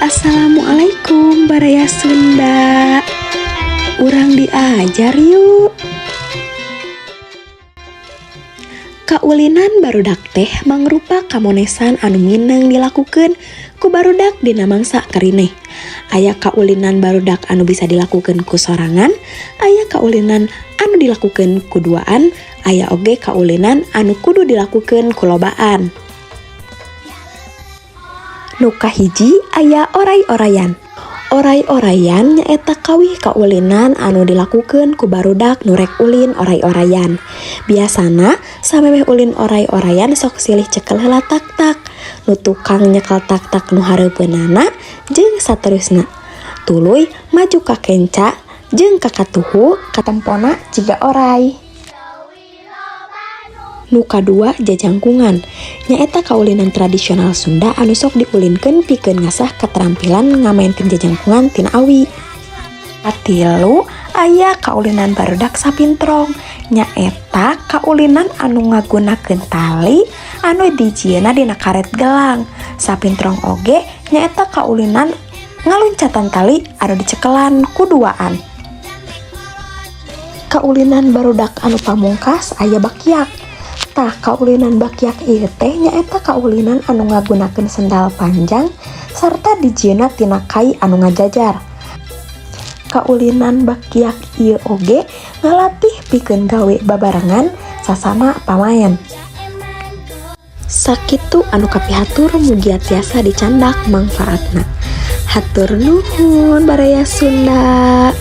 Assalamualaikum Baraya Sunda. Urang diajar yuk. Kaulinan barudak teh mangrupa kamonesan anu mineng dilakukeun ku barudak dina mangsa karineh. Aya kaulinan barudak anu bisa dilakukeun ku sorangan, aya kaulinan anu dilakukeun ku duaan, aya oge kaulinan anu kudu dilakukeun ku lobaan. Nu kahiji aya oray-orayan. Oray-orayan nyaeta kawih kaulinan anu dilakukeun ku barudak nu rek ulin oray-orayan. Biasana samemeh ulin oray-orayan sok silih cekel heula tak-tak. Nu tukang nyekel tak-tak nu hareupeunana jeung saterusna. Tuluy maju ka kenca jeung ka katuhu katempona jiga oray. Nu kadua jajangkungan, nyaeta kaulinan tradisional Sunda anu sok diulinkeun pikeun ngasah keterampilan ngamainkeun jajangkungan tina awi. Katilu aya kaulinan barudak sapintrong, nyaeta kaulinan anu ngagunakeun tali anu dijieuna dina karet gelang. Sapintrong oge nyaeta kaulinan ngaluncatan tali anu dicekelan ku duaan. Kaulinan barudak anu pamungkas aya bakyak. Tah kaulinan bakyak ieu teh nyaeta kaulinan anu ngagunakeun sendal panjang sarta dijieuna tina kai anu ngajajar. Kaulinan bakyak ieu oge ngalatih pikeun gawe babarengan sasama pamaen. Sakitu anu kapihatur mugia tiasa dicandak mangfaatna. Hatur nuhun Baraya Sunda.